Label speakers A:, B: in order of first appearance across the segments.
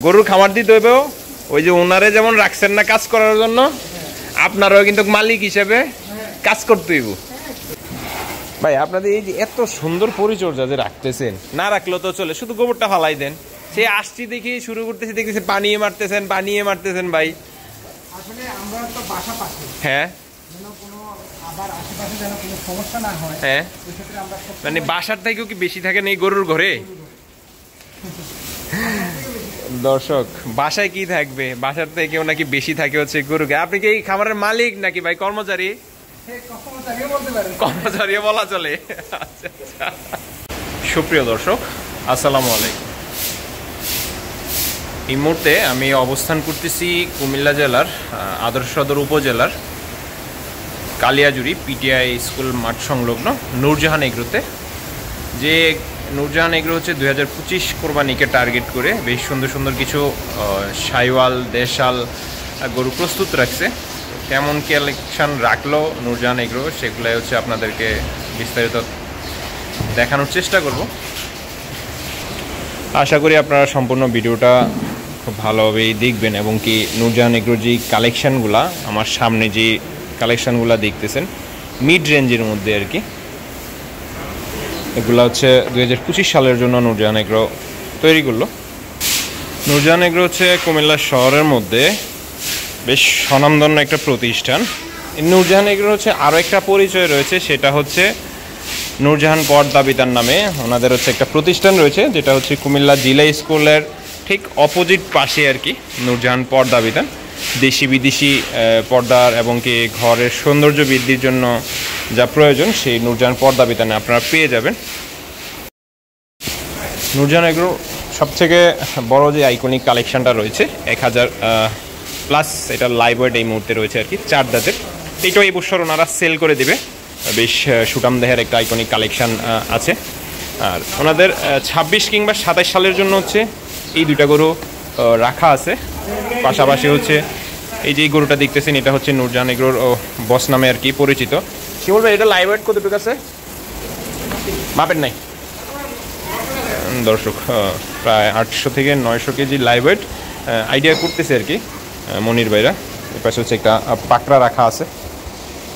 A: গরুর খামার দিতে হইবে ওই যে ওনারে যেমন রাখছেন না কাজ করার জন্য, আপনারাও কিন্তু মালিক হিসেবে কাজ করতে হইব। ভাই আপনাদের এই যে এত সুন্দর পরিচর্যা যে রাখতেছেন, না রাখলেও তো চলে, শুধু গোবরটা ফালাই দেন। সে আসছি দেখি শুরু করতেছি, দেখতেছি বানিয়ে মারতেছেন ভাই।
B: আসলে আমরা তো বাসা পাচ্ছি,
A: হ্যাঁ
B: যেন কোনো আবার আশেপাশে যেন কোনো সমস্যা না হয়,
A: হ্যাঁ
B: সেক্ষেত্রে আমরা
A: মানে বাসার থেকেও কি বেশি থাকে এই গরুর ঘরে? দর্শক বাসায় কি থাকবে, বাসার থেকেও নাকি বেশি থাকে হচ্ছে গরুকে। আপনি কি এই খামারের মালিক নাকি ভাই কর্মচারী? কর্মচারী বলা চলে। আচ্ছা আচ্ছা। সুপ্রিয় দর্শক আসসালামু আলাইকুম। এই মুহূর্তে আমি অবস্থান করতেছি কুমিল্লা জেলার আদর্শ সদর উপজেলার কালিয়াজুরি পিটিআই স্কুল মাঠ সংলগ্ন নূরজাহান এগ্রোতে। যে নূরজাহান এগ্রো হচ্ছে 2025 কোরবানিকে টার্গেট করে বেশ সুন্দর সুন্দর কিছু শাইওয়াল দেশাল গরু প্রস্তুত রাখছে। কেমন কালেকশন রাখলো নূরজাহান এগ্রো সেগুলাই হচ্ছে আপনাদেরকে বিস্তারিত দেখানোর চেষ্টা করব। আশা করি আপনারা সম্পূর্ণ ভিডিওটা খুব ভালোভাবেই দেখবেন এবং কি নূরজাহান এগ্রোর যে কালেকশানগুলা আমার সামনে যে কালেকশানগুলো দেখতেছেন মিড রেঞ্জের মধ্যে আর কি, এগুলো হচ্ছে 2025 সালের জন্য নূরজাহান এগ্রো তৈরি করলো। নূরজাহান এগ্রো হচ্ছে কুমিল্লা শহরের মধ্যে বেশ স্বনামধন্য একটা প্রতিষ্ঠান। নূরজাহান এগ্রো হচ্ছে আরও একটা পরিচয় রয়েছে, সেটা হচ্ছে নূরজাহান পর্দা বিতান নামে ওনাদের হচ্ছে একটা প্রতিষ্ঠান রয়েছে, যেটা হচ্ছে কুমিল্লা জিলা স্কুলের ঠিক অপোজিট পাশে আর কি নূরজাহান পর্দা বিতান। দেশি বিদেশি পর্দার এবং কি ঘরের সৌন্দর্য বৃদ্ধির জন্য যা প্রয়োজন সেই নূরজাহান পর্দা বিতানে আপনারা পেয়ে যাবেন। নূরজাহান এগ্রো সবথেকে বড় যে আইকনিক কালেকশানটা রয়েছে 1000 প্লাস, এটা লাইভ ওয়েট এই মুহূর্তে রয়েছে আর কি 4 দাঁতের। এটাও এই বছর ওনারা সেল করে দেবে, বেশ সুটাম দেহের একটা আইকনিক কালেকশান আছে। আর ওনাদের 26 কিংবা 27 সালের জন্য হচ্ছে এই দুইটা গরু রাখা আছে। পাশাপাশি হচ্ছে এই যে গরুটা দেখতেছেন এটা হচ্ছে নূরজাহান এগ্রোর বস নামে আর কি পরিচিত। কি বলবেন এটা লাইভ ওয়েট কতটুকু আছে মাপের নাই দর্শক? প্রায় 800 থেকে 900 কেজি লাইভ ওয়েট আইডিয়া করতেছে আর কি মনির ভাইরা। এর পাশে হচ্ছে একটা পাকড়া রাখা আছে।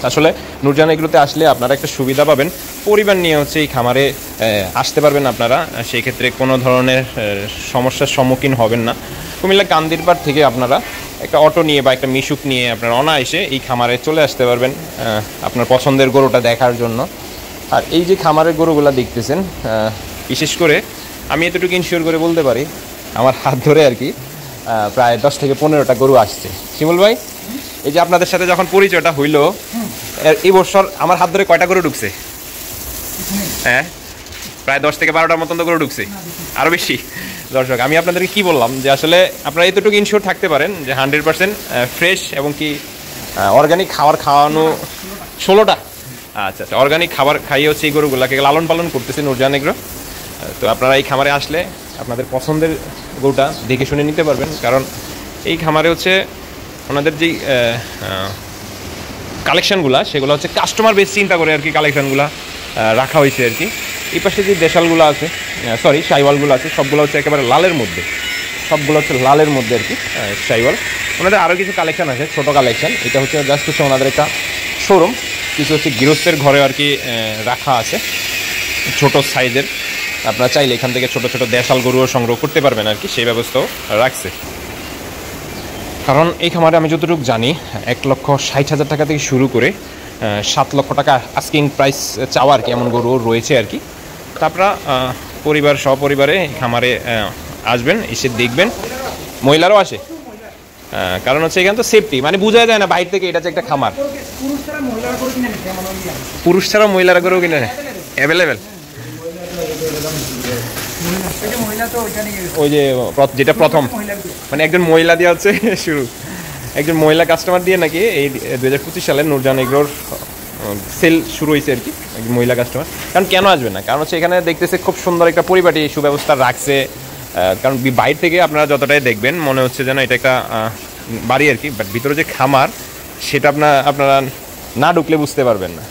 A: আসলে নূরজাহান এগ্রোতে আসলে আপনারা একটা সুবিধা পাবেন, পরিবার নিয়ে হচ্ছে এই খামারে আসতে পারবেন আপনারা, সেই ক্ষেত্রে কোনো ধরনের সমস্যার সম্মুখীন হবেন না। কুমিল্লা কান্দিরপাড় থেকে আপনারা একটা অটো নিয়ে বা একটা মিশুক নিয়ে আপনারা অনায়াসে এই খামারে চলে আসতে পারবেন আপনার পছন্দের গরুটা দেখার জন্য। আর এই যে খামারের গরুগুলো দেখতেছেন, বিশেষ করে আমি এতটুকু ইনশিওর করে বলতে পারি আমার হাত ধরে আর কি প্রায় 10 থেকে 15টা গরু আসছে। শিমুল ভাই এই যে আপনাদের সাথে যখন পরিচয়টা হইলো এই বছর আমার হাত ধরে কয়টা গরু ঢুকছে? হ্যাঁ প্রায় 10 থেকে 12টার মতন তো গরু ঢুকছে, আরও বেশি। দর্শক আমি আপনাদেরকে কি বললাম যে আসলে আপনারা এতটুকু ইনশিওর থাকতে পারেন যে 100% ফ্রেশ এবং কি অর্গানিক খাবার খাওয়ানো 16টা। আচ্ছা আচ্ছা, অর্গানিক খাবার খাইয়ে হচ্ছে এই গরুগুলাকে লালন পালন করতেছে নূরজাহান এগ্রো। তো আপনারা এই খামারে আসলে আপনাদের পছন্দের গরুটা দেখে শুনে নিতে পারবেন, কারণ এই খামারে হচ্ছে ওনাদের যেই কালেকশানগুলো সেগুলো হচ্ছে কাস্টমার বেশ চিন্তা করে আর কি কালেকশানগুলো রাখা হয়েছে আর কি। এই পাশে যে দেশালগুলো আছে শাইওয়ালগুলো আছে সবগুলো হচ্ছে একেবারে লালের মধ্যে, সবগুলো হচ্ছে লালের মধ্যে আর কি শাইওয়াল। ওনাদের আরও কিছু কালেকশান আছে, ছোটো কালেকশান। এটা হচ্ছে জাস্ট হচ্ছে ওনাদের একটা শোরুম, কিছু হচ্ছে গৃহস্থের ঘরে আর কি রাখা আছে ছোট সাইজের। আপনারা চাইলে এখান থেকে ছোটো ছোটো দেশাল গরুও সংগ্রহ করতে পারবেন আর কি, সেই ব্যবস্থাও রাখছে। কারণ এই খামারে আমি যতটুকু জানি 1,60,000 টাকা থেকে শুরু করে 7 লক্ষ টাকা আস্কিং প্রাইস চাওয়া আর কি এমন গরু রয়েছে আর কি। তারপরে পরিবার সপরিবারে খামারে আসবেন, এসে দেখবেন। মহিলারাও আসে, কারণ হচ্ছে এখানে তো সেফটি, মানে বোঝা যায় না বাইরে থেকে এটা হচ্ছে একটা খামার। পুরুষ ছাড়া মহিলারা গরু কিনে নেয় অ্যাভেলেবেল। ওই যে যেটা প্রথম মানে একজন মহিলা দিয়ে হচ্ছে শুরু, একজন মহিলা কাস্টমার দিয়ে নাকি এই 2025 সালে নূরজাহান এগ্রোর সেল শুরু হয়েছে আর কি, একজন মহিলা কাস্টমার। কারণ কেন আসবে না, কারণ হচ্ছে এখানে দেখতেছে খুব সুন্দর একটা পরিপাটি সুব্যবস্থা রাখছে। কারণ বাইরে থেকে আপনারা যতটাই দেখবেন মনে হচ্ছে যেন এটা একটা বাড়ি আর কি, বাট ভিতরে যে খামার সেটা আপনারা না ঢুকলে বুঝতে পারবেন না।